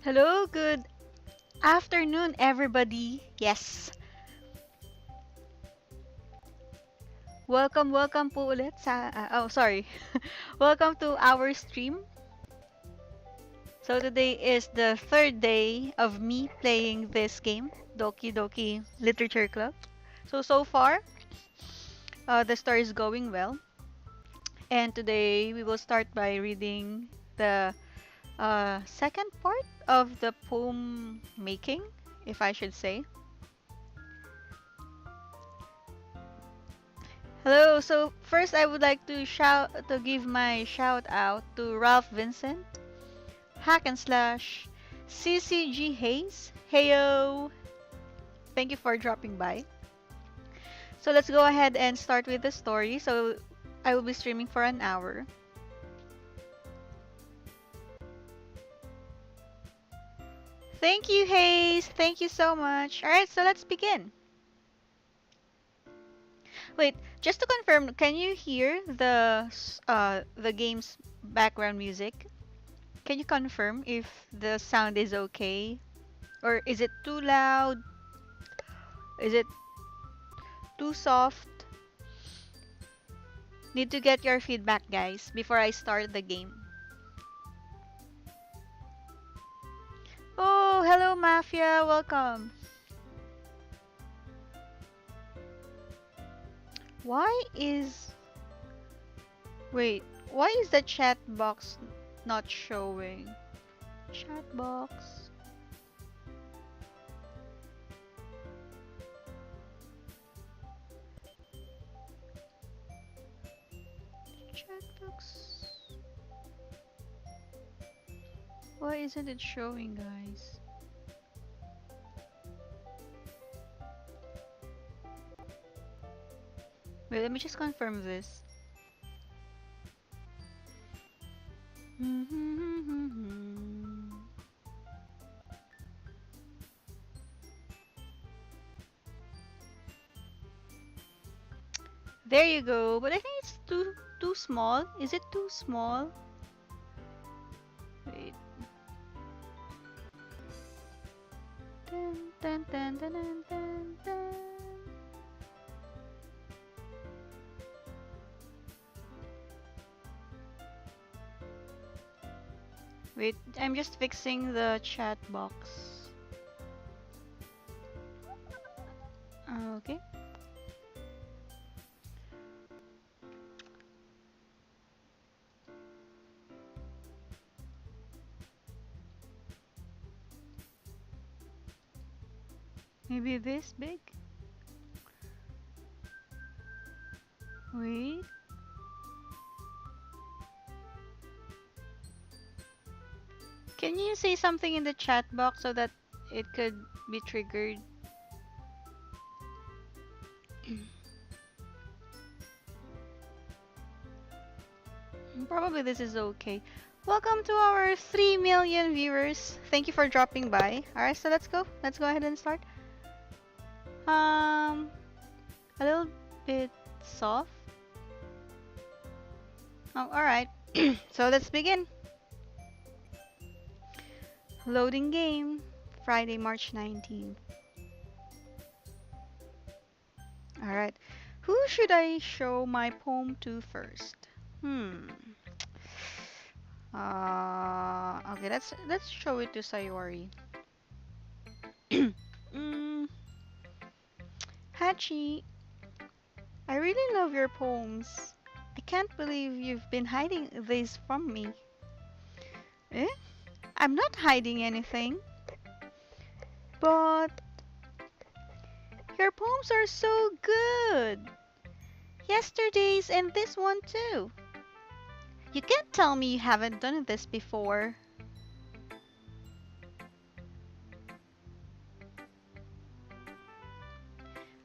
Hello, good afternoon, everybody. Yes, welcome po ulit sa, oh, sorry. Welcome to our stream. So today is the third day of me playing this game, Doki Doki Literature Club. So far, the story is going well. And today we will start by reading the second part of the poem making, if I should say. Hello. So first, I would like to give my shout out to Ralph Vincent, Hack and Slash, CCG Hayes. Heyo. Thank you for dropping by. So let's go ahead and start with the story. So I will be streaming for an hour. Thank you, Hayes. Thank you so much. All right, so let's begin. Wait, just to confirm, can you hear the game's background music? Can you confirm if the sound is okay? Or is it too loud? Is it too soft? Need to get your feedback, guys, before I start the game. Oh, hello, Mafia. Welcome. Why is... Wait, why is the chat box not showing? Chat box. Chat box. Why isn't it showing, guys? Wait, let me just confirm this. There you go. But I think it's too small. Is it too small? Wait. Dun, dun, dun, dun, dun, dun, dun. Wait, I'm just fixing the chat box. Okay. Maybe this big? Wait. Can you say something in the chat box so that it could be triggered? Probably this is okay. Welcome to our 3 million viewers. Thank you for dropping by. Alright, so let's go. Let's go ahead and start. A little bit soft. Oh, alright. So let's begin. Loading game. Friday, March 19th. Alright. Who should I show my poem to first? Okay, let's show it to Sayori. Hachi, I really love your poems. I can't believe you've been hiding these from me. Eh? I'm not hiding anything. But your poems are so good. Yesterday's and this one too. You can't tell me you haven't done this before.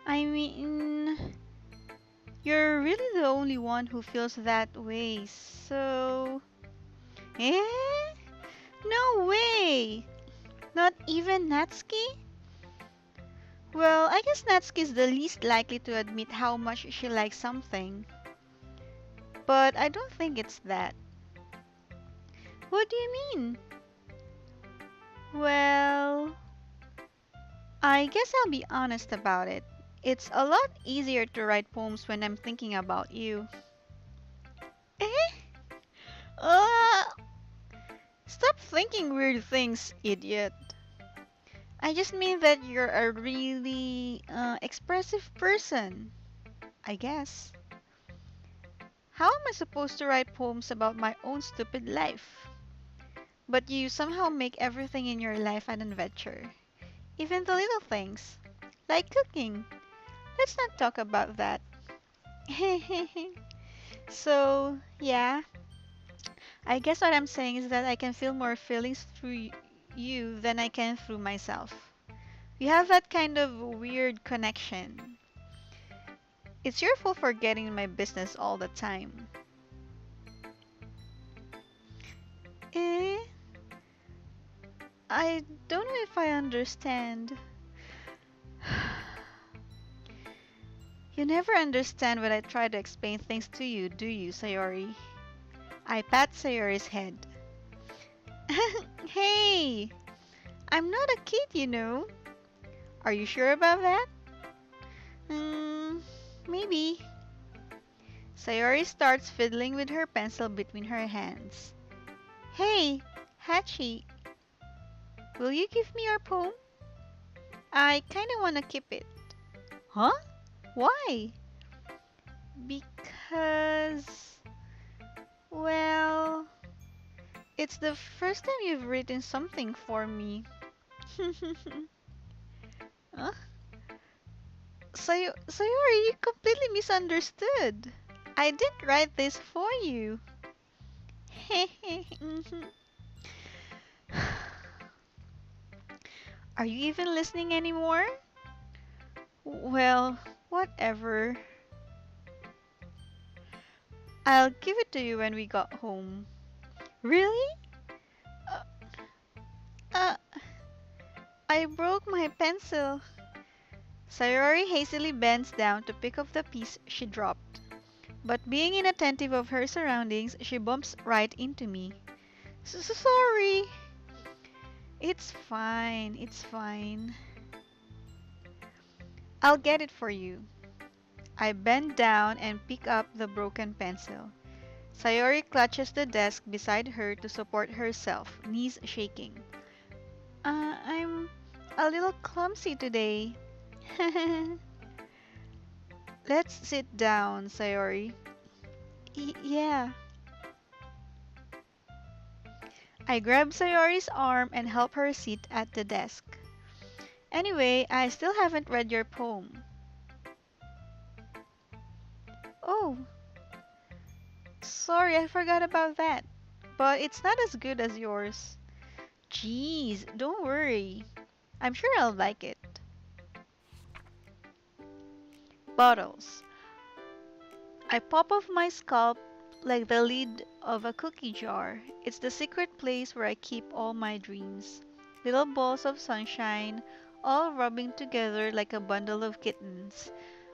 I mean, you're really the only one who feels that way, so... Eh? No way! Not even Natsuki? Well, I guess Natsuki is the least likely to admit how much she likes something. But I don't think it's that. What do you mean? Well, I guess I'll be honest about it. It's a lot easier to write poems when I'm thinking about you. Eh? Uh, Stop thinking weird things, idiot. I just mean that you're a really expressive person, I guess. How am I supposed to write poems about my own stupid life? But you somehow make everything in your life an adventure. Even the little things. Like cooking. Let's not talk about that. So, yeah, I guess what I'm saying is that I can feel more feelings through you than I can through myself. We have that kind of weird connection. It's your fault for getting in my business all the time. Eh? I don't know if I understand. You never understand when I try to explain things to you, do you, Sayori? I pat Sayori's head. Hey! I'm not a kid, you know. Are you sure about that? Hmm, maybe. Sayori starts fiddling with her pencil between her hands. Hey, Hachi, will you give me your poem? I kinda wanna keep it. Huh? Why? Because, well, it's the first time you've written something for me. Huh? Sayori, you completely misunderstood. I didn't write this for you. Are you even listening anymore? Well, whatever. I'll give it to you when we got home. Really? Uh, uh, I broke my pencil. Sayori hastily bends down to pick up the piece she dropped. But being inattentive of her surroundings, she bumps right into me. Sorry. It's fine, it's fine. I'll get it for you. I bend down and pick up the broken pencil. Sayori clutches the desk beside her to support herself, knees shaking. I'm a little clumsy today. Let's sit down, Sayori. Yeah. I grab Sayori's arm and help her sit at the desk. Anyway, I still haven't read your poem. Oh, sorry, I forgot about that. But it's not as good as yours. Jeez, don't worry. I'm sure I'll like it. Bottles. I pop off my scalp like the lid of a cookie jar. It's the secret place where I keep all my dreams. Little balls of sunshine, all rubbing together like a bundle of kittens.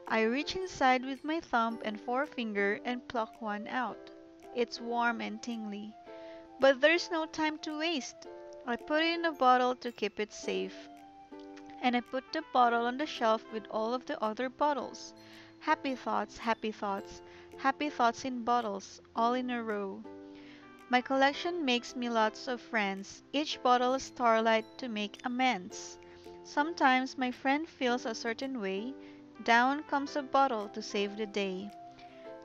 I reach inside with my thumb and forefinger and pluck one out. It's warm and tingly. But there's no time to waste. I put it in a bottle to keep it safe. And I put the bottle on the shelf with all of the other bottles. Happy thoughts, happy thoughts, happy thoughts in bottles, all in a row. My collection makes me lots of friends, each bottle a starlight to make amends. Sometimes my friend feels a certain way, down comes a bottle to save the day.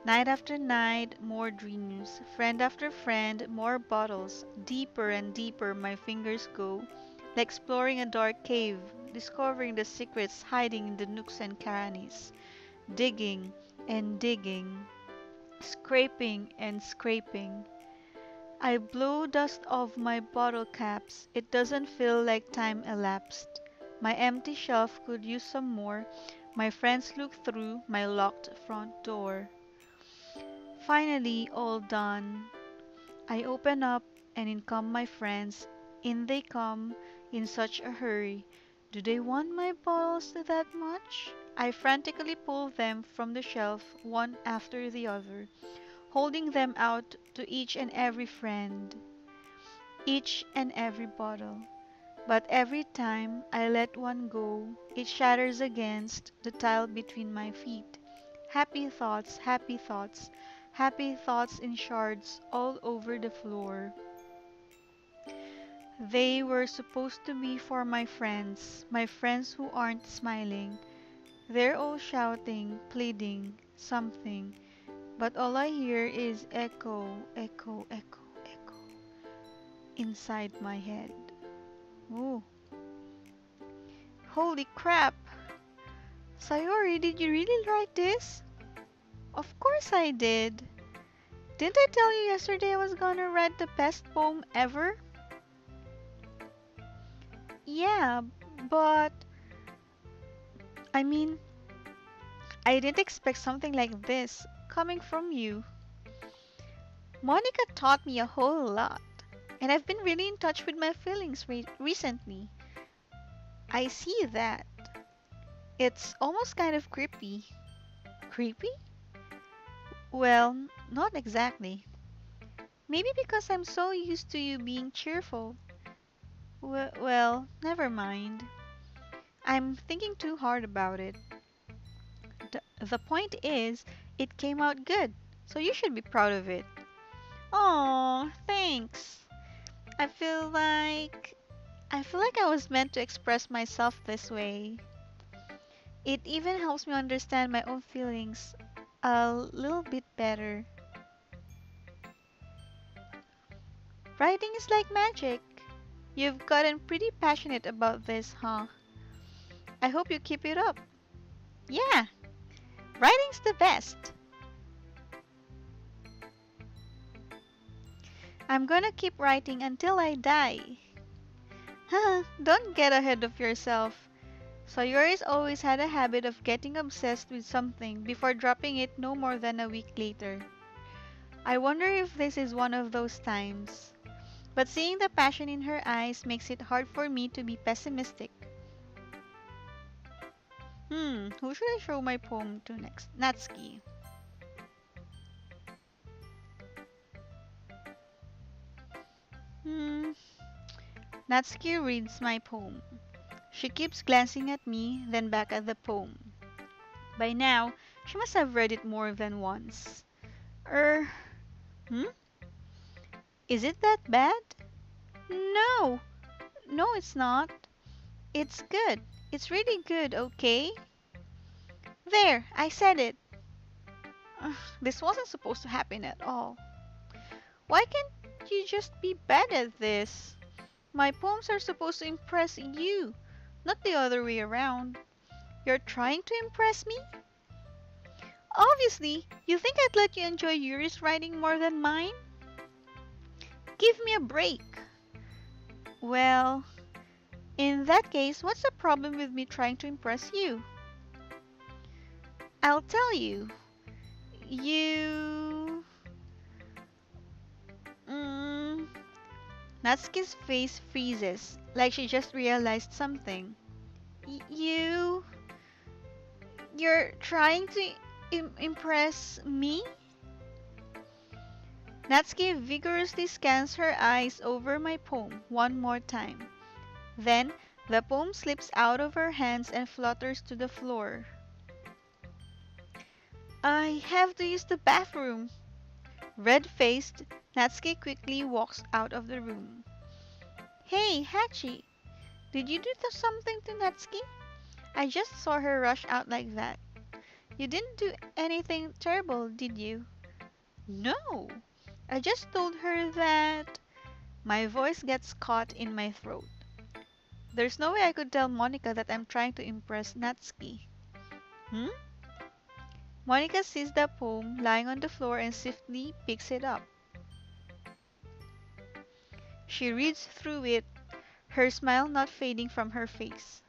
Night after night, more dreams, friend after friend, more bottles, deeper and deeper my fingers go, like exploring a dark cave, discovering the secrets hiding in the nooks and crannies, digging and digging, scraping and scraping. I blow dust off my bottle caps. It doesn't feel like time elapsed. My empty shelf could use some more. My friends look through my locked front door. Finally, all done. I open up, and in come my friends. In they come, in such a hurry. Do they want my bottles that much? I frantically pull them from the shelf, one after the other, holding them out to each and every friend, each and every bottle. But every time I let one go, it shatters against the tile between my feet. Happy thoughts, happy thoughts, happy thoughts in shards all over the floor. They were supposed to be for my friends who aren't smiling. They're all shouting, pleading, something, but all I hear is echo, echo, echo, echo inside my head. Ooh, holy crap! Sayori, did you really write this? Of course I did. Didn't I tell you yesterday I was gonna write the best poem ever? Yeah, but I mean, I didn't expect something like this coming from you. Monica taught me a whole lot, and I've been really in touch with my feelings recently. I see that. It's almost kind of creepy. Creepy? Well, not exactly. Maybe because I'm so used to you being cheerful. Well, never mind. I'm thinking too hard about it. The point is, it came out good, so you should be proud of it. Oh, thanks. I feel like I was meant to express myself this way. It even helps me understand my own feelings a little bit better. Writing is like magic. You've gotten pretty passionate about this, huh? I hope you keep it up. Yeah, writing's the best. I'm gonna keep writing until I die. Haha, don't get ahead of yourself. Sayori's always had a habit of getting obsessed with something before dropping it no more than a week later. I wonder if this is one of those times. But seeing the passion in her eyes makes it hard for me to be pessimistic. Who should I show my poem to next? Natsuki. Hmm, Natsuki reads my poem. She keeps glancing at me, then back at the poem. By now, she must have read it more than once. Er, hmm? Is it that bad? No, no, it's not. It's good. It's really good, okay? There, I said it. Ugh, this wasn't supposed to happen at all. Why can't you just be bad at this? My poems are supposed to impress you, not the other way around. You're trying to impress me? Obviously, you think I'd let you enjoy Yuri's writing more than mine? Give me a break. Well, in that case, what's the problem with me trying to impress you? I'll tell you. You... Mm, Natsuki's face freezes, like she just realized something. You... You're trying to impress me? Natsuki vigorously scans her eyes over my poem one more time. Then, the poem slips out of her hands and flutters to the floor. I have to use the bathroom. Red-faced, Natsuki quickly walks out of the room. Hey, Hachi, did you do something to Natsuki? I just saw her rush out like that. You didn't do anything terrible, did you? No, I just told her that... My voice gets caught in my throat. There's no way I could tell Monica that I'm trying to impress Natsuki. Hmm? Monica sees the poem lying on the floor and swiftly picks it up. She reads through it, her smile not fading from her face.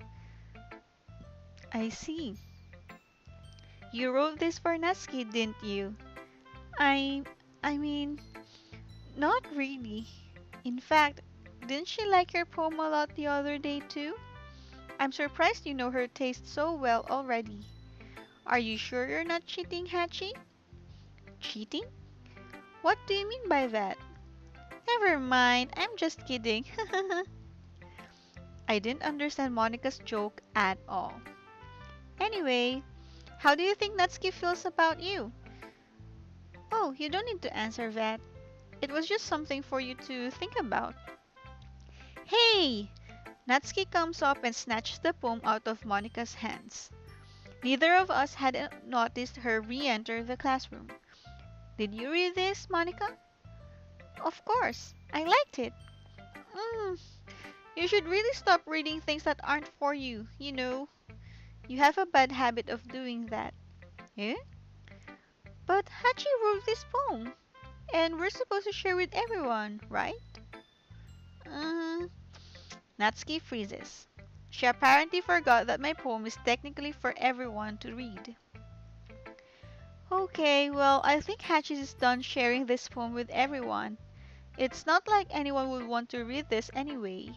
I see. You wrote this for Natsuki, didn't you? I... I mean... Not really. In fact, didn't she like your poem a lot the other day too? I'm surprised you know her taste so well already. Are you sure you're not cheating, Hachi? Cheating? What do you mean by that? Never mind, I'm just kidding. I didn't understand Monica's joke at all. Anyway, how do you think Natsuki feels about you? Oh, you don't need to answer that. It was just something for you to think about. Hey! Natsuki comes up and snatches the poem out of Monica's hands. Neither of us had noticed her re-enter the classroom. Did you read this, Monica? Of course. I liked it. Mm, you should really stop reading things that aren't for you, you know. You have a bad habit of doing that. Eh? But Hachi wrote this poem, and we're supposed to share with everyone, right? Uh, Natsuki freezes. She apparently forgot that my poem is technically for everyone to read. Okay, well, I think Hachi is done sharing this poem with everyone. It's not like anyone would want to read this anyway.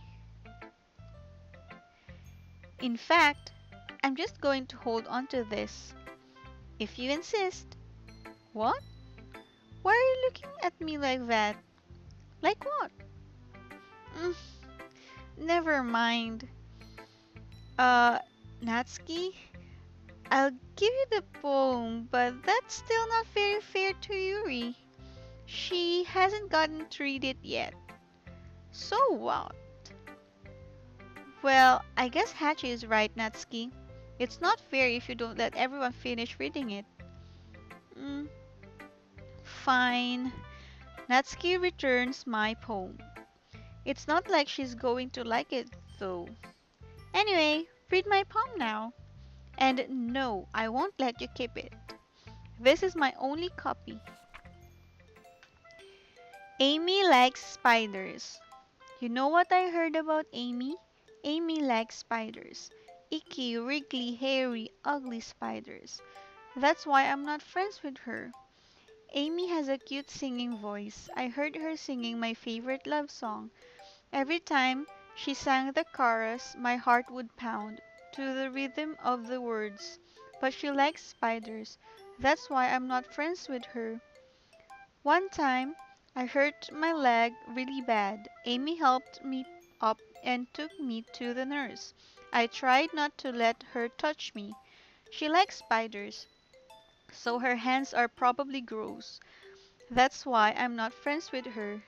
In fact, I'm just going to hold on to this. If you insist. What? Why are you looking at me like that? Like what? Mm, never mind. Uh, Natsuki, I'll give you the poem, but that's still not very fair to Yuri. She hasn't gotten to read it yet. So what? Well, I guess Hachi is right, Natsuki. It's not fair if you don't let everyone finish reading it. Mm, fine. Natsuki returns my poem. It's not like she's going to like it, though. Anyway, read my poem now. And no, I won't let you keep it. This is my only copy. Amy likes spiders. You know what I heard about Amy? Amy likes spiders. Icky, wriggly, hairy, ugly spiders. That's why I'm not friends with her. Amy has a cute singing voice. I heard her singing my favorite love song. Every time she sang the chorus, my heart would pound to the rhythm of the words. But she likes spiders. That's why I'm not friends with her. One time, I hurt my leg really bad. Amy helped me up and took me to the nurse. I tried not to let her touch me. She likes spiders, so her hands are probably gross. That's why I'm not friends with her.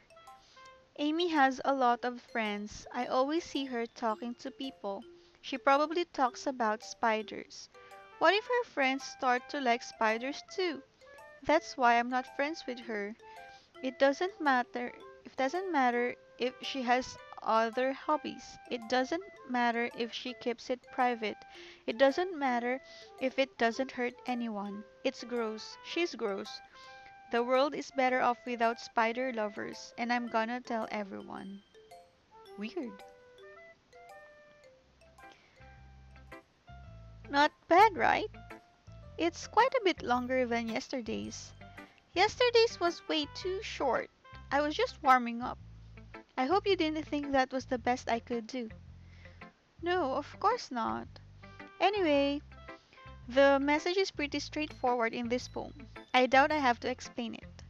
Amy has a lot of friends. I always see her talking to people. She probably talks about spiders. What if her friends start to like spiders too? That's why I'm not friends with her. It doesn't matter. It doesn't matter if she has other hobbies. It doesn't matter if she keeps it private. It doesn't matter if it doesn't hurt anyone. It's gross. She's gross. The world is better off without spider lovers, and I'm gonna tell everyone. Weird. Not bad, right? It's quite a bit longer than yesterday's. Yesterday's was way too short. I was just warming up. I hope you didn't think that was the best I could do. No, of course not. Anyway, the message is pretty straightforward in this poem. I doubt I have to explain it.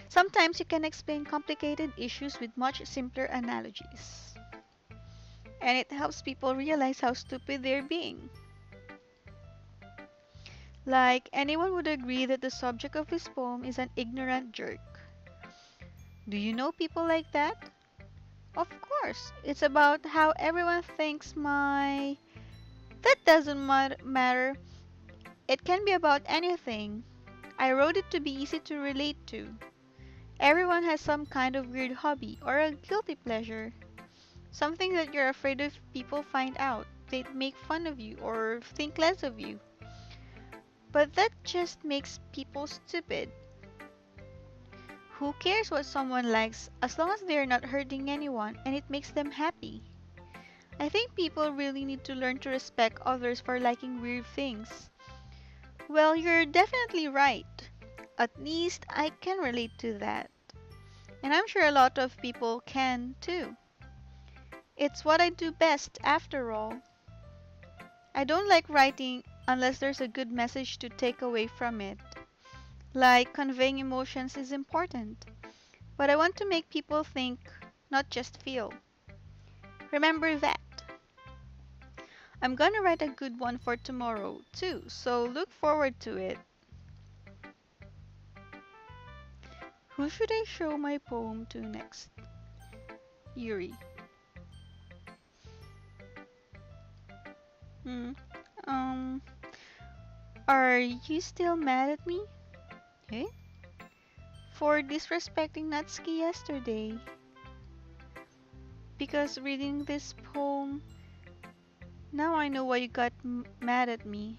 Sometimes you can explain complicated issues with much simpler analogies. And it helps people realize how stupid they're being. Like, anyone would agree that the subject of this poem is an ignorant jerk. Do you know people like that? Of course, it's about how everyone thinks my... That doesn't matter. It can be about anything. I wrote it to be easy to relate to. Everyone has some kind of weird hobby or a guilty pleasure. Something that you're afraid of people find out. They'd make fun of you or think less of you. But that just makes people stupid. Who cares what someone likes as long as they're not hurting anyone and it makes them happy? I think people really need to learn to respect others for liking weird things. Well, you're definitely right. At least I can relate to that. And I'm sure a lot of people can too. It's what I do best after all. I don't like writing unless there's a good message to take away from it. Like conveying emotions is important, but I want to make people think, not just feel. Remember that. I'm gonna write a good one for tomorrow, too, so look forward to it. Who should I show my poem to next? Yuri. Hmm. Um, are you still mad at me? Eh? For disrespecting Natsuki yesterday. Because reading this poem, now I know why you got mad at me.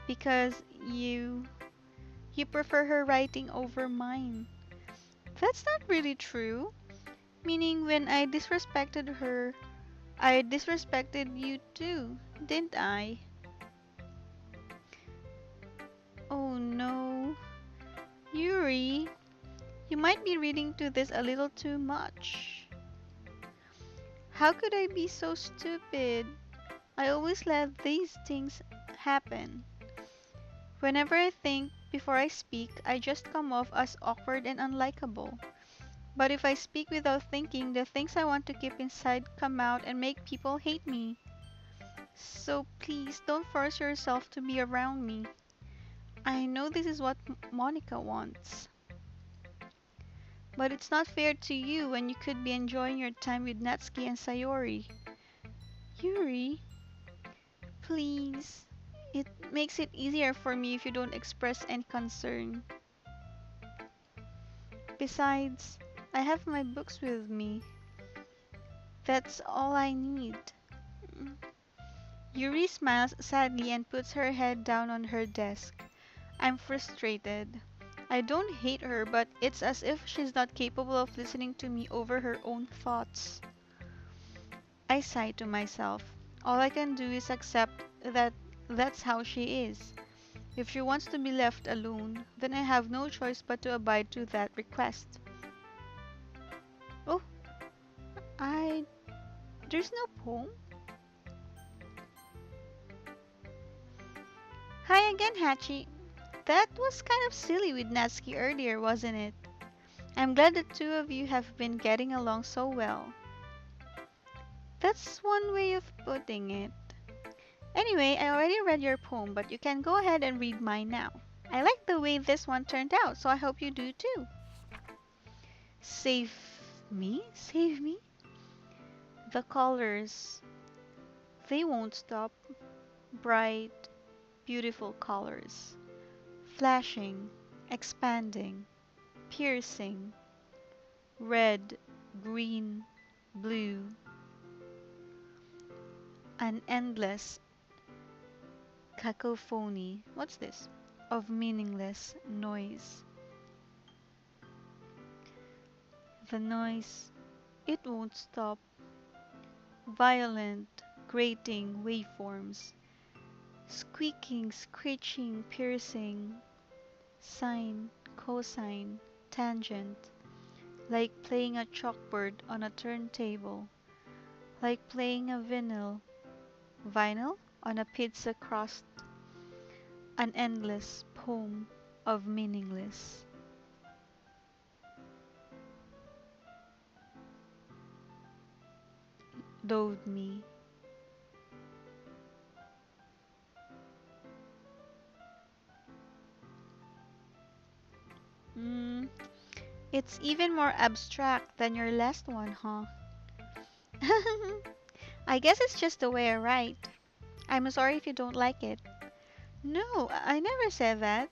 Because you prefer her writing over mine. That's not really true. Meaning when I disrespected her, I disrespected you too, didn't I? Oh no. Yuri, you might be reading to this a little too much. How could I be so stupid? I always let these things happen. Whenever I think before I speak, I just come off as awkward and unlikable. But if I speak without thinking, the things I want to keep inside come out and make people hate me. So please don't force yourself to be around me. I know this is what Monica wants. But it's not fair to you when you could be enjoying your time with Natsuki and Sayori. Yuri, please. It makes it easier for me if you don't express any concern. Besides, I have my books with me. That's all I need. Mm. Yuri smiles sadly and puts her head down on her desk. I'm frustrated. I don't hate her, but it's as if she's not capable of listening to me over her own thoughts. I sigh to myself. All I can do is accept that that's how she is. If she wants to be left alone, then I have no choice but to abide to that request. Oh, I. There's no poem? Hi again, Hachi. That was kind of silly with Natsuki earlier, wasn't it? I'm glad the two of you have been getting along so well. That's one way of putting it. Anyway, I already read your poem, but you can go ahead and read mine now. I like the way this one turned out, so I hope you do too. Save me? Save me? The colors, they won't stop. Bright, beautiful colors. Flashing, expanding, piercing. Red, green, blue. An endless cacophony. What's this? Of meaningless noise. The noise, it won't stop. Violent, grating waveforms. Squeaking, screeching, piercing. Sine, cosine, tangent. Like playing a chalkboard on a turntable. Like playing a vinyl on a pizza crust. An endless poem of meaningless. Loathe me. Mm, it's even more abstract than your last one, huh? I guess it's just the way I write. I'm sorry if you don't like it. No, I never said that.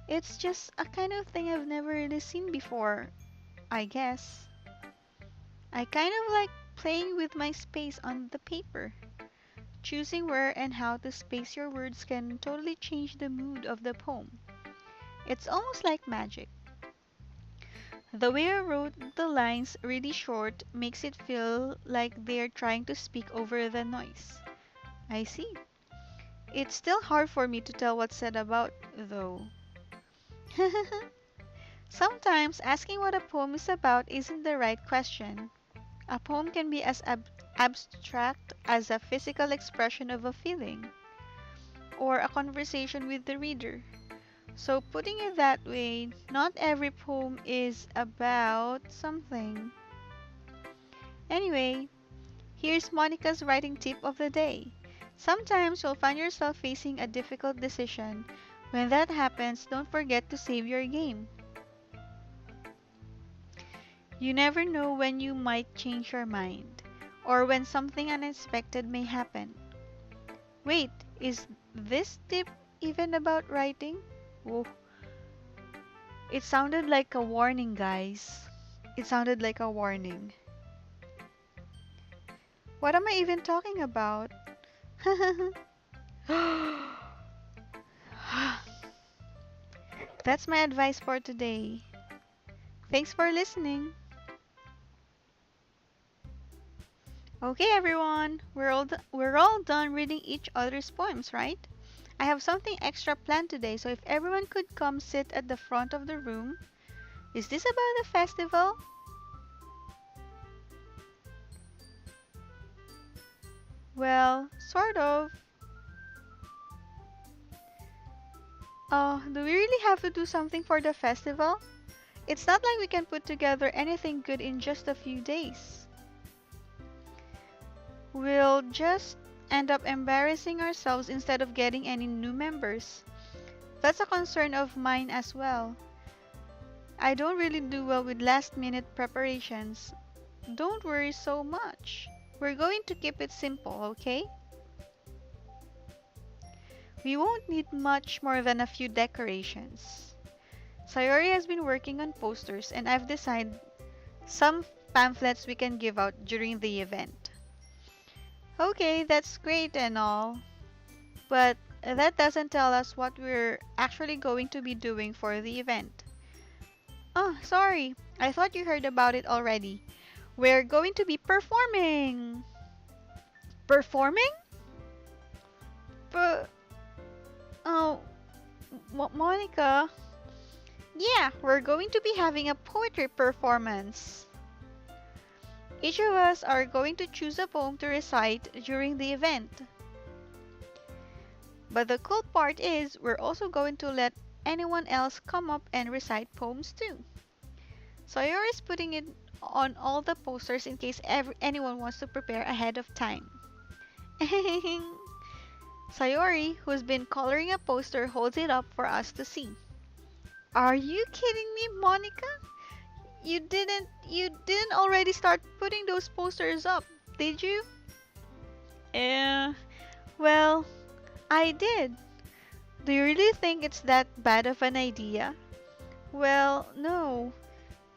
It's just a kind of thing I've never really seen before, I guess. I kind of like playing with my space on the paper. Choosing where and how to space your words can totally change the mood of the poem. It's almost like magic. The way I wrote the lines really short makes it feel like they're trying to speak over the noise. I see. It's still hard for me to tell what's said about, though. Sometimes asking what a poem is about isn't the right question. A poem can be as abstract as a physical expression of a feeling, or a conversation with the reader. So, putting it that way, not every poem is about something. Anyway, Here's Monica's writing tip of the day. Sometimes you'll find yourself facing a difficult decision. When that happens, don't forget to save your game. You never know when you might change your mind, or when something unexpected may happen. Wait, is this tip even about writing? Oh, it sounded like a warning, guys. It sounded like a warning. What am I even talking about? That's my advice for today. Thanks for listening. Okay, everyone, we're all done reading each other's poems, right? I have something extra planned today, so if everyone could come sit at the front of the room. Is this about a festival? Well, sort of. Do we really have to do something for the festival? It's not like we can put together anything good in just a few days. We'll just end up embarrassing ourselves instead of getting any new members. That's a concern of mine as well. I don't really do well with last minute preparations. Don't worry so much. We're going to keep it simple, okay? We won't need much more than a few decorations. Sayori has been working on posters and I've decided some pamphlets we can give out during the event. Okay, that's great and all, but that doesn't tell us what we're actually going to be doing for the event. Oh, sorry, I thought you heard about it already. We're going to be performing! Performing? But, oh, Monica. Yeah, we're going to be having a poetry performance. Each of us are going to choose a poem to recite during the event. But the cool part is, we're also going to let anyone else come up and recite poems too. Sawyer is putting it on all the posters in case anyone wants to prepare ahead of time. Sayori, who's been coloring a poster, holds it up for us to see. Are you kidding me, Monica? You didn't already start putting those posters up, did you? Eh, well, I did. Do you really think it's that bad of an idea? Well, no.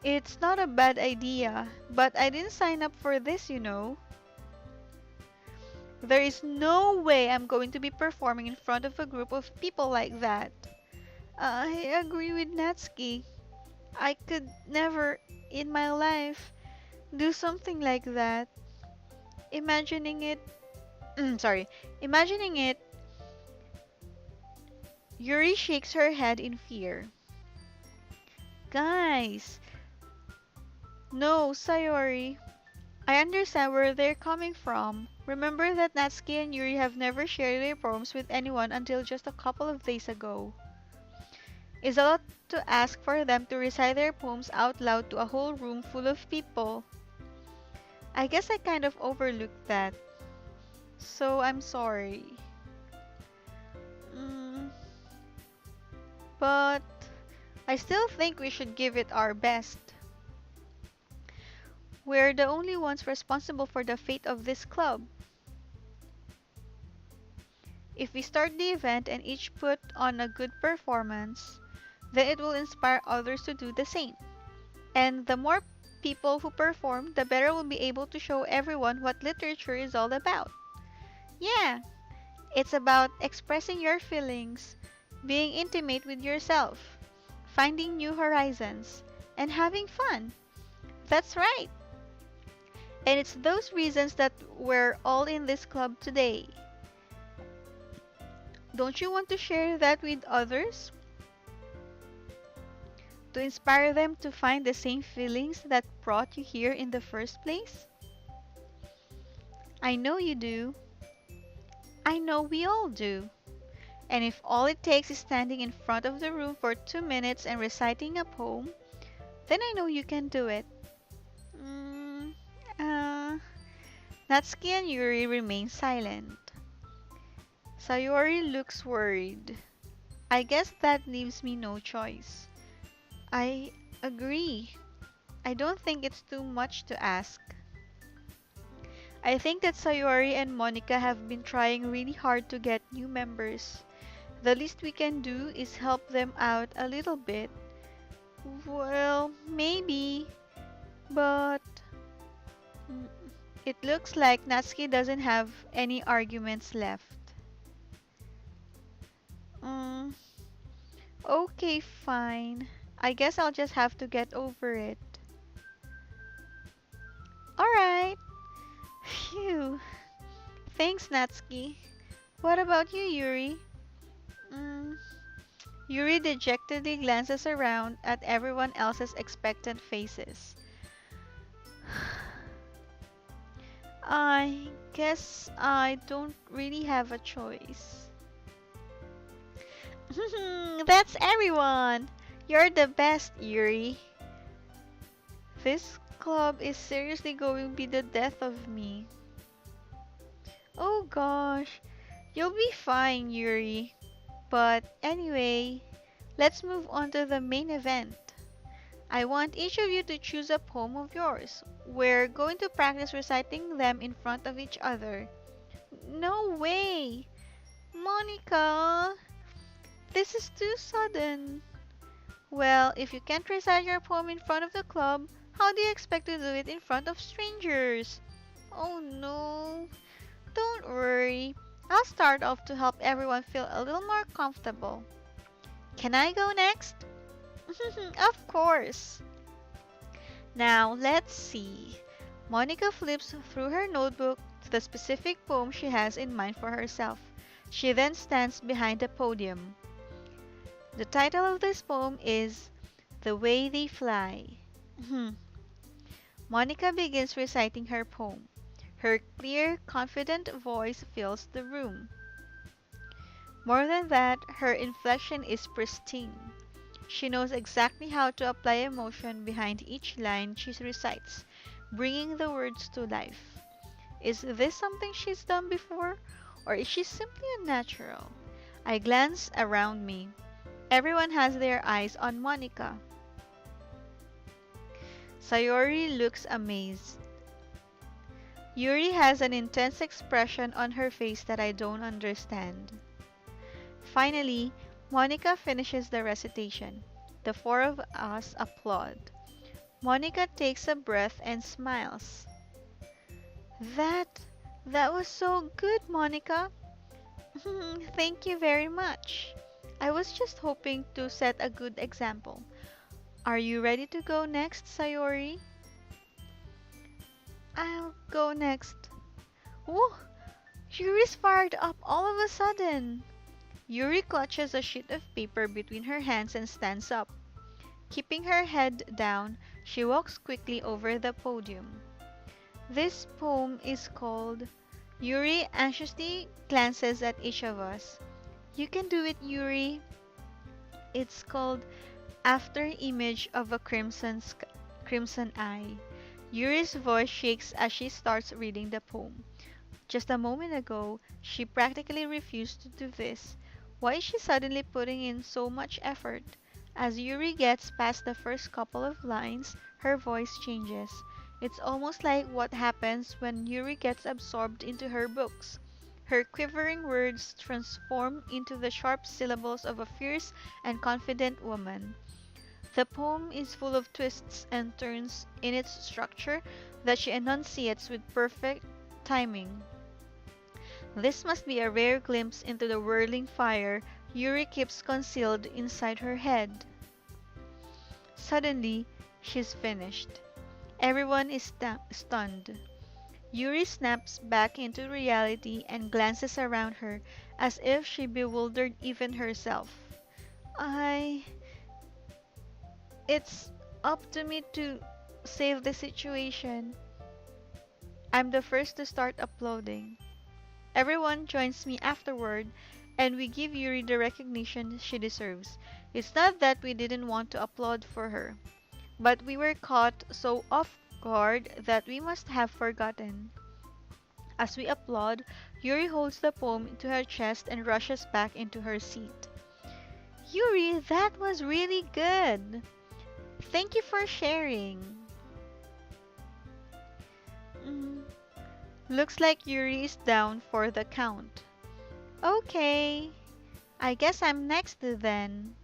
It's not a bad idea, but I didn't sign up for this, you know. There is no way I'm going to be performing in front of a group of people like that. I agree with Natsuki. I could never in my life do something like that. Imagining it, imagining it, Yuri shakes her head in fear. Guys, no, Sayori. I understand where they're coming from. Remember that Natsuki and Yuri have never shared their poems with anyone until just a couple of days ago. It's a lot to ask for them to recite their poems out loud to a whole room full of people. I guess I kind of overlooked that. So I'm sorry. Mm, but I still think we should give it our best. We're the only ones responsible for the fate of this club. If we start the event and each put on a good performance, then it will inspire others to do the same. And the more people who perform, the better we'll be able to show everyone what literature is all about. Yeah, it's about expressing your feelings, being intimate with yourself, finding new horizons, and having fun. That's right. And it's those reasons that we're all in this club today. Don't you want to share that with others? To inspire them to find the same feelings that brought you here in the first place? I know you do. I know we all do. And if all it takes is standing in front of the room for 2 minutes and reciting a poem, then I know you can do it. Mm, uh, Natsuki and Yuri remain silent. Sayori looks worried. I guess that leaves me no choice. I agree. I don't think it's too much to ask. I think that Sayori and Monica have been trying really hard to get new members. The least we can do is help them out a little bit. Well, maybe, but mm, it looks like Natsuki doesn't have any arguments left. Mm, okay, fine. I guess I'll just have to get over it. Alright. Phew. Thanks, Natsuki. What about you, Yuri? Mm, Yuri dejectedly glances around at everyone else's expectant faces. I guess I don't really have a choice. That's everyone! You're the best, Yuri. This club is seriously going to be the death of me. Oh gosh, you'll be fine, Yuri. But anyway, let's move on to the main event. I want each of you to choose a poem of yours. We're going to practice reciting them in front of each other. No way! Monica! This is too sudden. Well, if you can't recite your poem in front of the club, how do you expect to do it in front of strangers? Oh no. Don't worry. I'll start off to help everyone feel a little more comfortable. Can I go next? Of course. Now, let's see. Monica flips through her notebook to the specific poem she has in mind for herself. She then stands behind the podium. The title of this poem is The Way They Fly. Monica begins reciting her poem. Her clear, confident voice fills the room. More than that, her inflection is pristine. She knows exactly how to apply emotion behind each line she recites, bringing the words to life. Is this something she's done before, or is she simply a natural? I glance around me. Everyone has their eyes on Monica. Sayori looks amazed. Yuri has an intense expression on her face that I don't understand. Finally, Monica finishes the recitation. The four of us applaud. Monica takes a breath and smiles. That, that was so good, Monica. Thank you very much. I was just hoping to set a good example. Are you ready to go next, Sayori? I'll go next. Whoa! Yuri's fired up all of a sudden. Yuri clutches a sheet of paper between her hands and stands up. Keeping her head down, she walks quickly over the podium. This poem is called... Yuri anxiously glances at each of us. You can do it, Yuri. It's called After Image of a Crimson Eye. Yuri's voice shakes as she starts reading the poem. Just a moment ago, she practically refused to do this. Why is she suddenly putting in so much effort? As Yuri gets past the first couple of lines, her voice changes. It's almost like what happens when Yuri gets absorbed into her books. Her quivering words transform into the sharp syllables of a fierce and confident woman. The poem is full of twists and turns in its structure that she enunciates with perfect timing. This must be a rare glimpse into the whirling fire Yuri keeps concealed inside her head. Suddenly, she's finished. Everyone is stunned. Yuri snaps back into reality and glances around her as if she bewildered even herself. It's up to me to save the situation. I'm the first to start uploading. Everyone joins me afterward, and we give Yuri the recognition she deserves. It's not that we didn't want to applaud for her, but we were caught so off guard that we must have forgotten. As we applaud, Yuri holds the poem to her chest and rushes back into her seat. Yuri, that was really good. Thank you for sharing. Mm, looks like Yuri is down for the count. Okay, I guess I'm next then.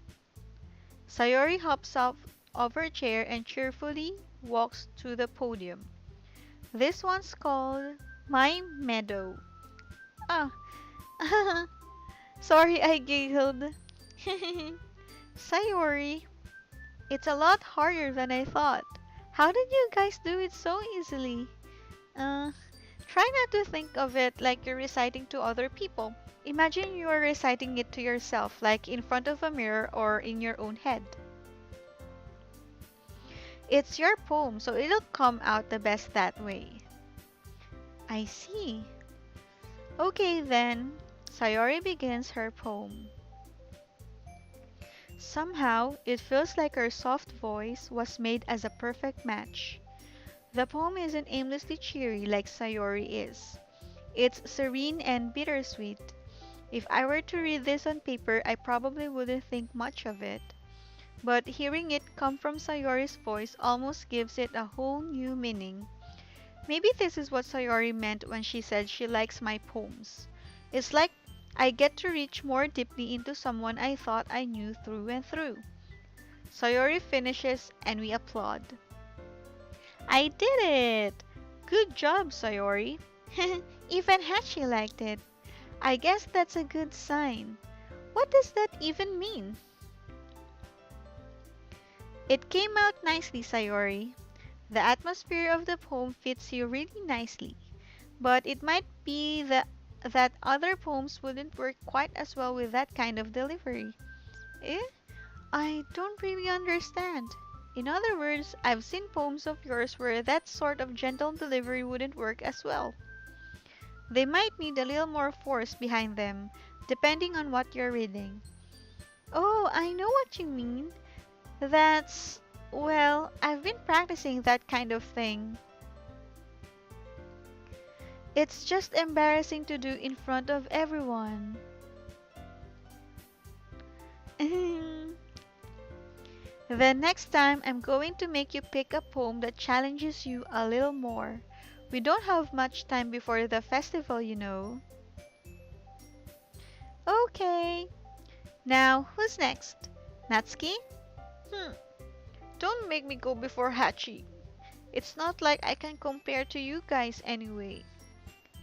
Sayori hops off of her chair and cheerfully walks to the podium. This one's called My Meadow. Ah, sorry I giggled. Sayori, it's a lot harder than I thought. How did you guys do it so easily? Uh, try not to think of it like you're reciting to other people. Imagine you are reciting it to yourself, like in front of a mirror or in your own head. It's your poem, so it'll come out the best that way. I see. Okay then, Sayori begins her poem. Somehow, it feels like her soft voice was made as a perfect match. The poem isn't aimlessly cheery like Sayori is. It's serene and bittersweet. If I were to read this on paper, I probably wouldn't think much of it. But hearing it come from Sayori's voice almost gives it a whole new meaning. Maybe this is what Sayori meant when she said she likes my poems. It's like I get to reach more deeply into someone I thought I knew through and through. Sayori finishes and we applaud. I did it! Good job, Sayori. Even Hachi liked it. I guess that's a good sign. What does that even mean? It came out nicely, Sayori. The atmosphere of the poem fits you really nicely. But it might be that other poems wouldn't work quite as well with that kind of delivery. Eh? I don't really understand. In other words, I've seen poems of yours where that sort of gentle delivery wouldn't work as well. They might need a little more force behind them, depending on what you're reading. Oh, I know what you mean. That's... well, I've been practicing that kind of thing. It's just embarrassing to do in front of everyone. The next time I'm going to make you pick a poem that challenges you a little more. We don't have much time before the festival, you know. Okay. Now, who's next? Natsuki? Hmm. Don't make me go before Hachi. It's not like I can compare to you guys anyway.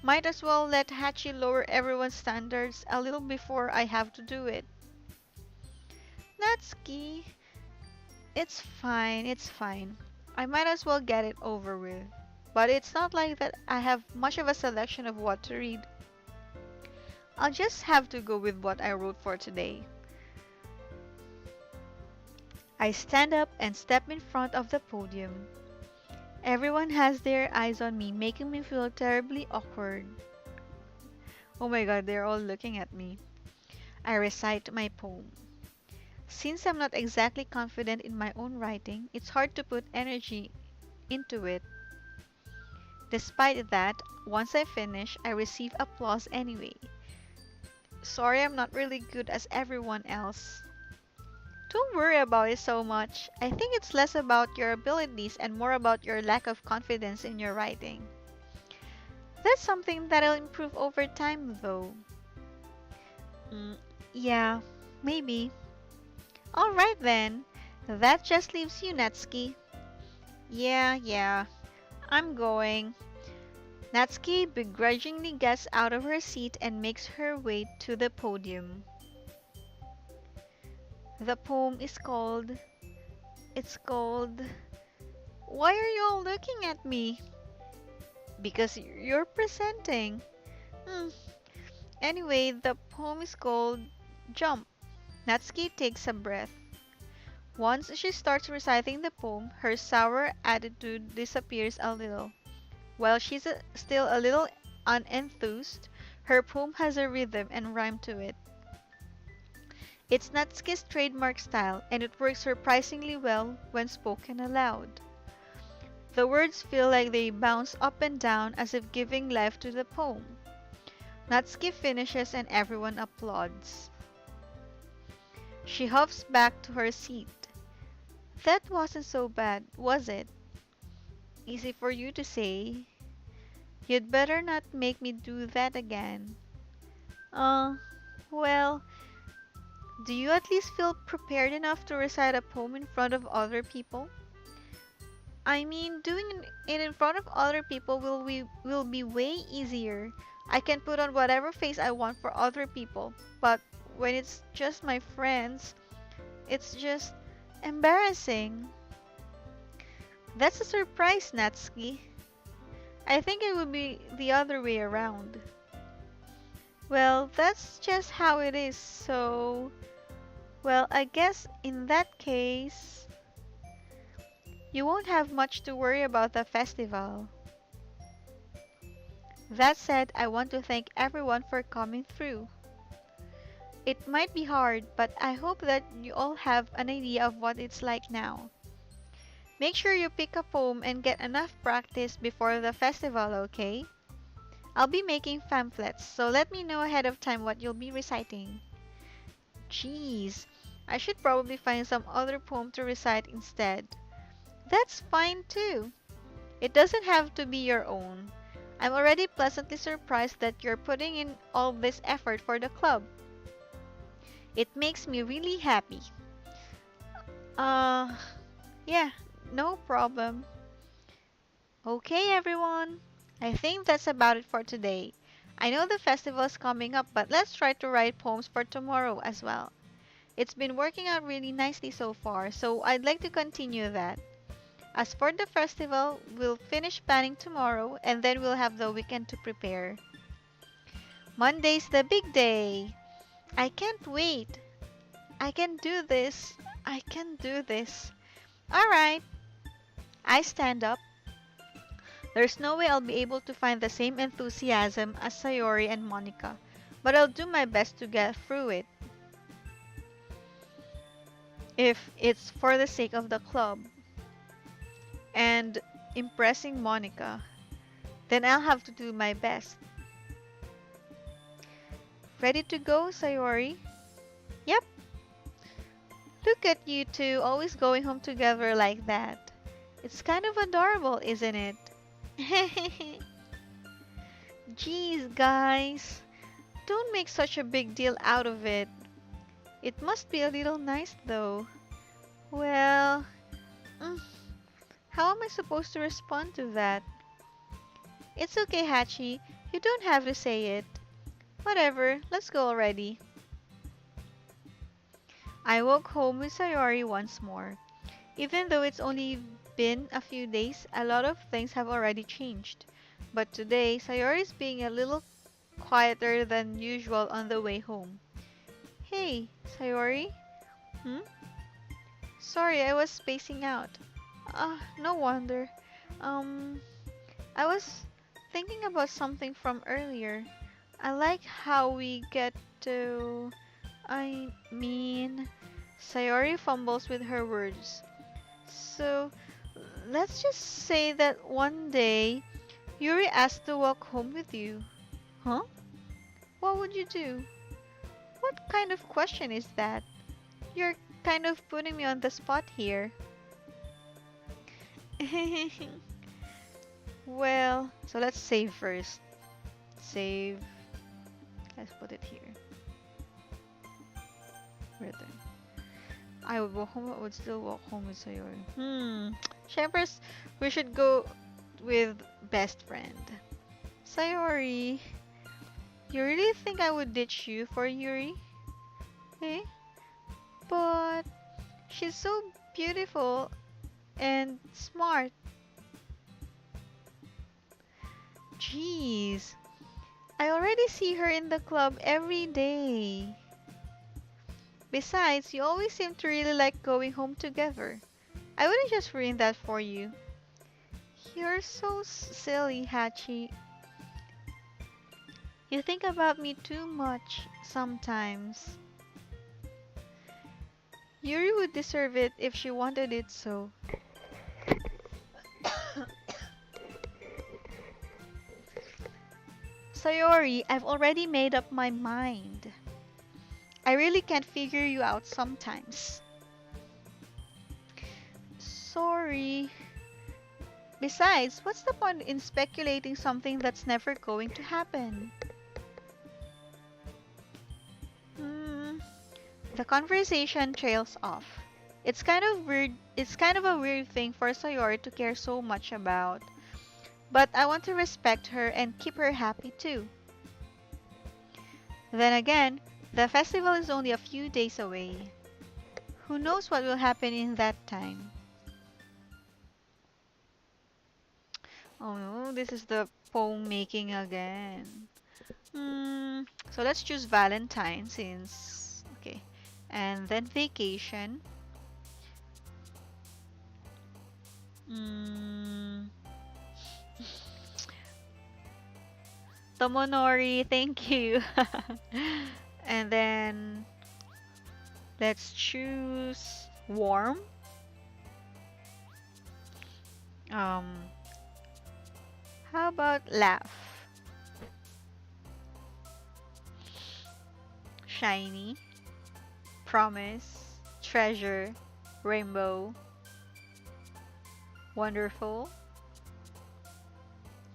Might as well let Hachi lower everyone's standards a little before I have to do it. Natsuki, it's fine, it's fine. I might as well get it over with. But it's not like that I have much of a selection of what to read. I'll just have to go with what I wrote for today. I stand up and step in front of the podium. Everyone has their eyes on me, making me feel terribly awkward. Oh my god, they're all looking at me. I recite my poem. Since I'm not exactly confident in my own writing, it's hard to put energy into it. Despite that, once I finish, I receive applause anyway. Sorry I'm not really good as everyone else. Don't worry about it so much. I think it's less about your abilities and more about your lack of confidence in your writing. That's something that'll improve over time though. Yeah, maybe. Alright then. That just leaves you, Natsuki. Yeah. I'm going. Natsuki begrudgingly gets out of her seat and makes her way to the podium. The poem is called... It's called... Why are you all looking at me? Because you're presenting. Anyway, the poem is called Jump. Natsuki takes a breath. Once she starts reciting the poem, her sour attitude disappears a little. While she's still a little unenthused, her poem has a rhythm and rhyme to it. It's Natsuki's trademark style, and it works surprisingly well when spoken aloud. The words feel like they bounce up and down as if giving life to the poem. Natsuki finishes and everyone applauds. She huffs back to her seat. That wasn't so bad, was it? Easy for you to say. You'd better not make me do that again. Uh, well, do you at least feel prepared enough to recite a poem in front of other people? I mean, doing it in front of other people will be way easier. I can put on whatever face I want for other people, but when it's just my friends, it's just embarrassing. That's a surprise, Natsuki. I think it would be the other way around. Well, that's just how it is, so... Well, I guess in that case, you won't have much to worry about the festival. That said, I want to thank everyone for coming through. It might be hard, but I hope that you all have an idea of what it's like now. Make sure you pick a poem and get enough practice before the festival, okay? I'll be making pamphlets, so let me know ahead of time what you'll be reciting. Jeez, I should probably find some other poem to recite instead. That's fine too. It doesn't have to be your own. I'm already pleasantly surprised that you're putting in all this effort for the club. It makes me really happy. Uh, yeah, no problem. Okay, everyone. I think that's about it for today. I know the festival is coming up, but let's try to write poems for tomorrow as well. It's been working out really nicely so far, so I'd like to continue that. As for the festival, we'll finish planning tomorrow and then we'll have the weekend to prepare. Monday's the big day. I can't wait. I can do this. I can do this. Alright. I stand up. There's no way I'll be able to find the same enthusiasm as Sayori and Monica, but I'll do my best to get through it. If it's for the sake of the club and impressing Monica, then I'll have to do my best. Ready to go, Sayori? Yep. Look at you two always going home together like that. It's kind of adorable, isn't it? Geez, guys. Don't make such a big deal out of it. It must be a little nice though. Well, how am I supposed to respond to that? It's okay, Hachi. You don't have to say it. Whatever, let's go already. I walk home with Sayori once more. Even though it's only been a few days, a lot of things have already changed. But today, Sayori's being a little quieter than usual on the way home. Hey, Sayori? Hmm? Sorry, I was spacing out. No wonder. I was thinking about something from earlier. I like how we get to... I mean... Sayori fumbles with her words. So, let's just say that one day, Yuri asked to walk home with you. Huh? What would you do? What kind of question is that? You're kind of putting me on the spot here. Well, so let's save first. Save. Let's put it here. Return. I would walk home, I would still walk home with Sayori. Syempre, we should go with best friend. Sayori, you really think I would ditch you for Yuri? Eh? But she's so beautiful and smart. Jeez, I already see her in the club every day. Besides, you always seem to really like going home together. I wouldn't just ruin that for you. You're so silly, Hachi. You think about me too much sometimes. Yuri would deserve it if she wanted it so. Sayori, I've already made up my mind. I really can't figure you out sometimes. Sorry. Besides, what's the point in speculating something that's never going to happen? Hmm. The conversation trails off. It's kind of weird. It's kind of a weird thing for Sayori to care so much about. But I want to respect her and keep her happy too. Then again, the festival is only a few days away. Who knows what will happen in that time? Oh no, this is the poem making again. So let's choose Valentine since. Okay. And then vacation. Hmm. Tomonori, thank you. And then let's choose warm. Um, how about laugh? Shiny, promise, treasure, rainbow, wonderful,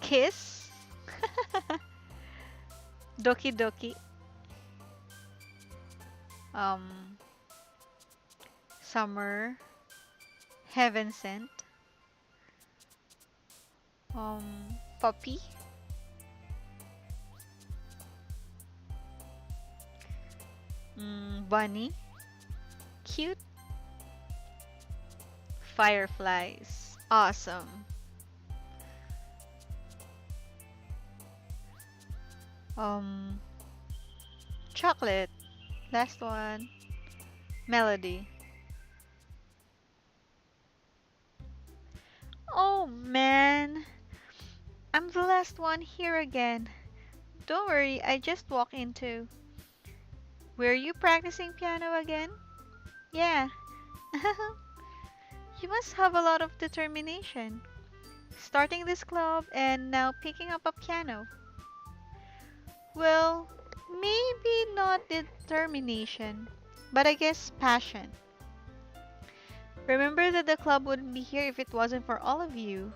kiss, doki doki, um, summer, heaven sent, puppy, bunny, cute, fireflies, awesome, um, chocolate, last one, melody. Oh man, I'm the last one here again. Don't worry, I just walked into. Were you practicing piano again? Yeah. You must have a lot of determination. Starting this club and now picking up a piano. Well, maybe not determination, but I guess passion. Remember that the club wouldn't be here if it wasn't for all of you.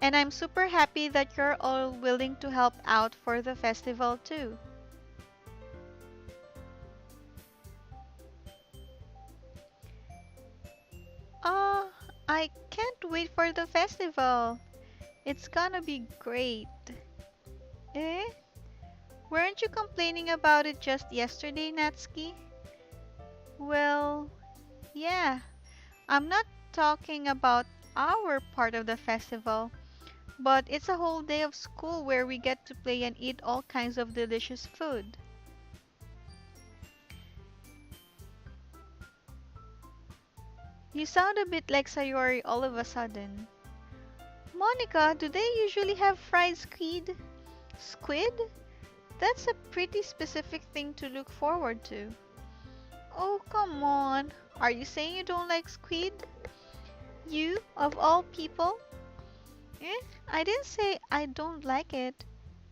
And I'm super happy that you're all willing to help out for the festival too. Uh, I can't wait for the festival. It's gonna be great. Eh? Weren't you complaining about it just yesterday, Natsuki? Well, yeah. I'm not talking about our part of the festival, but it's a whole day of school where we get to play and eat all kinds of delicious food. You sound a bit like Sayori all of a sudden. Monica, do they usually have fried squid? Squid? That's a pretty specific thing to look forward to. Oh, come on. Are you saying you don't like squid? You, of all people? Eh? I didn't say I don't like it.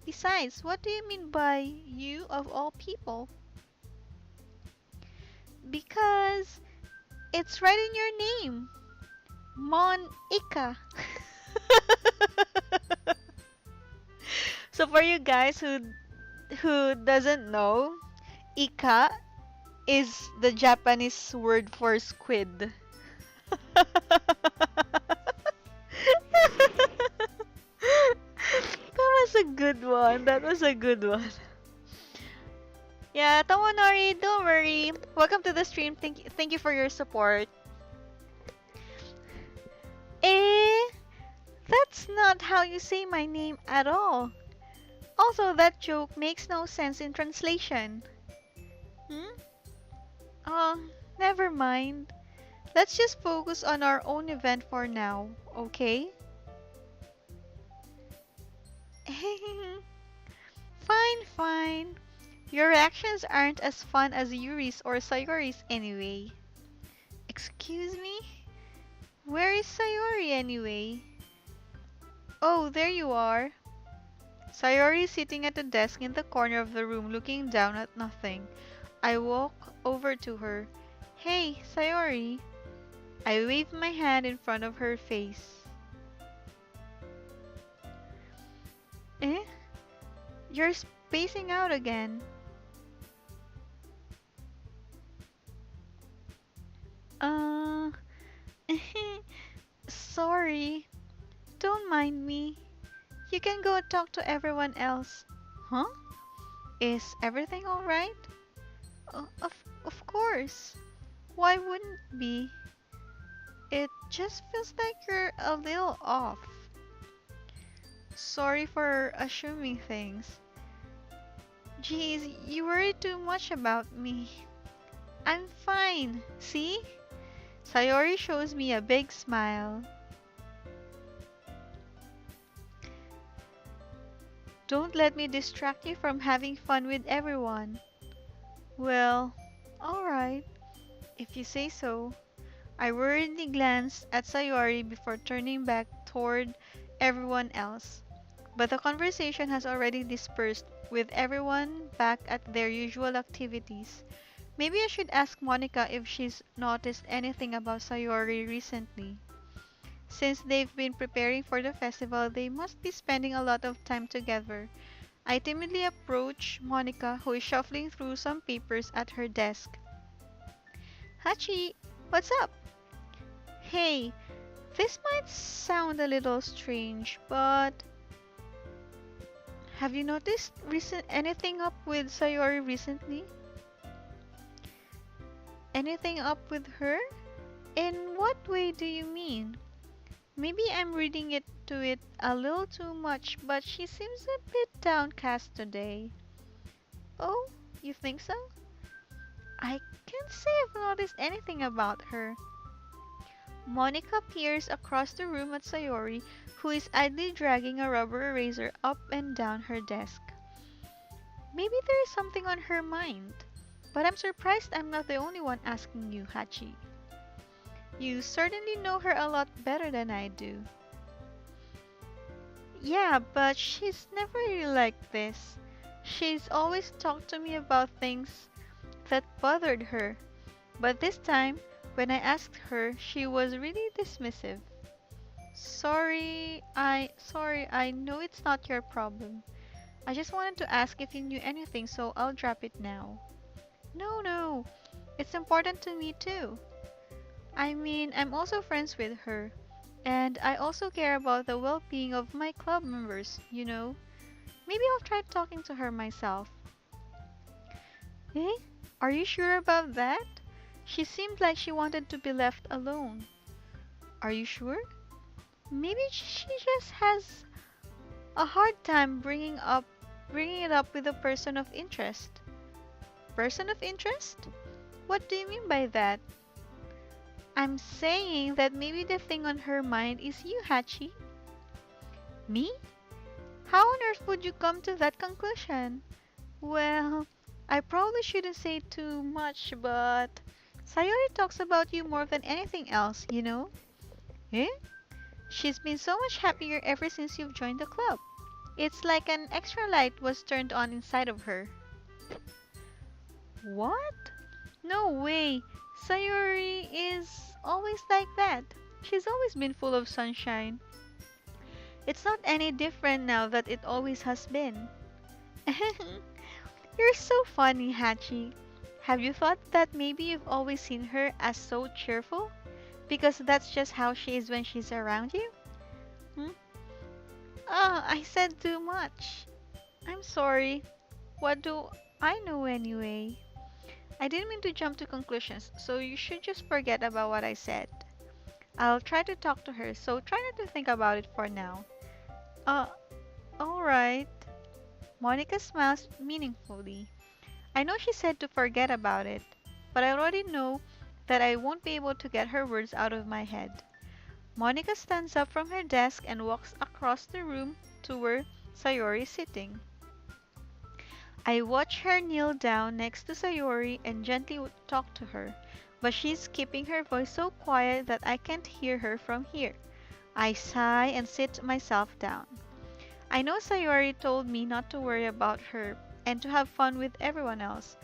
Besides, what do you mean by you of all people? Because it's right in your name. Monica. So for you guys who doesn't know, ika is the Japanese word for squid. That was a good one. That was a good one. Yeah, Tomonori, don't worry. Welcome to the stream. Thank you for your support. Eh, that's not how you say my name at all. Also, that joke makes no sense in translation. Hmm? Oh, never mind. Let's just focus on our own event for now, okay? Fine, fine. Your reactions aren't as fun as Yuri's or Sayori's anyway. Excuse me? Where is Sayori anyway? Oh, there you are. Sayori is sitting at the desk in the corner of the room looking down at nothing. I walk over to her. Hey, Sayori. I wave my hand in front of her face. Eh? You're spacing out again. Uh, sorry. Don't mind me. You can go and talk to everyone else. Huh? Is everything alright? Of course. Why wouldn't it be? It just feels like you're a little off. Sorry for assuming things. Geez, you worry too much about me. I'm fine. See? Sayori shows me a big smile. Don't let me distract you from having fun with everyone. Well, alright, if you say so. I worriedly glanced at Sayori before turning back toward everyone else. But the conversation has already dispersed, with everyone back at their usual activities. Maybe I should ask Monica if she's noticed anything about Sayori recently. Since they've been preparing for the festival, they must be spending a lot of time together. I timidly approach Monica, who is shuffling through some papers at her desk. Hachi, what's up? Hey, this might sound a little strange, but have you noticed anything up with Sayori recently? Anything up with her? In what way do you mean? Maybe I'm reading it to it a little too much, but she seems a bit downcast today. Oh, you think so? I can't say I've noticed anything about her. Monica peers across the room at Sayori, who is idly dragging a rubber eraser up and down her desk. Maybe there is something on her mind. But I'm surprised I'm not the only one asking you, Hachi. You certainly know her a lot better than I do. Yeah, but she's never really like this. She's always talked to me about things that bothered her. But this time, when I asked her, she was really dismissive. Sorry, I know it's not your problem. I just wanted to ask if you knew anything, so I'll drop it now. No, it's important to me too. I mean, I'm also friends with her, and I also care about the well-being of my club members, you know. Maybe I'll try talking to her myself. Eh? Are you sure about that? She seemed like she wanted to be left alone. Are you sure? Maybe she just has a hard time bringing it up with a person of interest. Person of interest? What do you mean by that? I'm saying that maybe the thing on her mind is you, Hachi. Me? How on earth would you come to that conclusion? Well, I probably shouldn't say too much, but Sayori talks about you more than anything else, you know? Eh? She's been so much happier ever since you've joined the club. It's like an extra light was turned on inside of her. What? No way! Sayori is always like that. She's always been full of sunshine. It's not any different now that it always has been. You're so funny, Hachi. Have you thought that maybe you've always seen her as so cheerful? Because that's just how she is when she's around you? Hmm? Oh, I said too much. I'm sorry. What do I know anyway? I didn't mean to jump to conclusions, so you should just forget about what I said. I'll try to talk to her, so try not to think about it for now. Uh, alright. Monica smiles meaningfully. I know she said to forget about it, but I already know that I won't be able to get her words out of my head. Monica stands up from her desk and walks across the room to where Sayori is sitting. I watch her kneel down next to Sayori and gently talk to her, but she's keeping her voice so quiet that I can't hear her from here. I sigh and sit myself down. I know Sayori told me not to worry about her and to have fun with everyone else,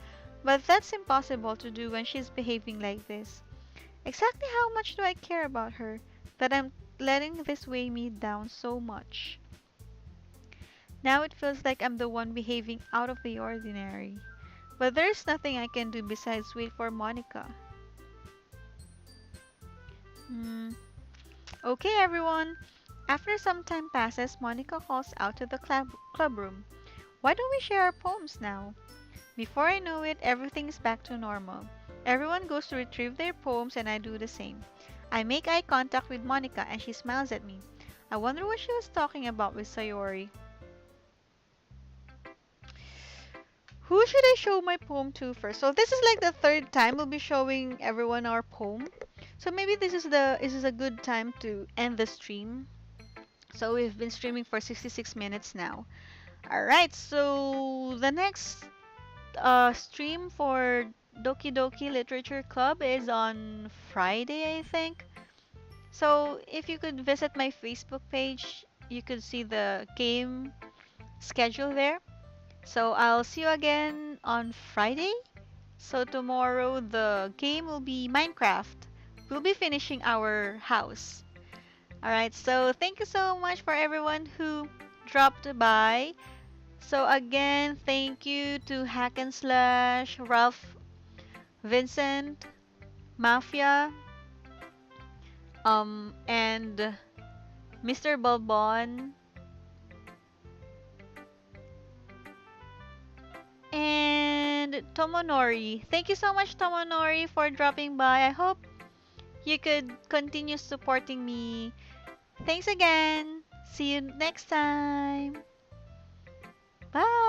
but that's impossible to do when she's behaving like this. Exactly how much do I care about her that I'm letting this weigh me down so much? Now it feels like I'm the one behaving out of the ordinary. But there's nothing I can do besides wait for Monica. Hmm. Okay, everyone. After some time passes, Monica calls out to the club room. Why don't we share our poems now? Before I know it, everything is back to normal. Everyone goes to retrieve their poems, and I do the same. I make eye contact with Monica, and she smiles at me. I wonder what she was talking about with Sayori. Who should I show my poem to first? So this is like the third time we'll be showing everyone our poem. So maybe this is a good time to end the stream. So we've been streaming for 66 minutes now. All right. So the next stream for Doki Doki Literature Club is on Friday, I think. So if you could visit my Facebook page, you could see the game schedule there. So I'll see you again on Friday. So tomorrow the game will be Minecraft. We'll be finishing our house. Alright, so thank you so much for everyone who dropped by. So again, thank you to Hack and Slash, Ralph, Vincent, Mafia, and Mr. Balbon, and Tomonori. Thank you so much, Tomonori, for dropping by. I hope you could continue supporting me. Thanks again. See you next time. Bye.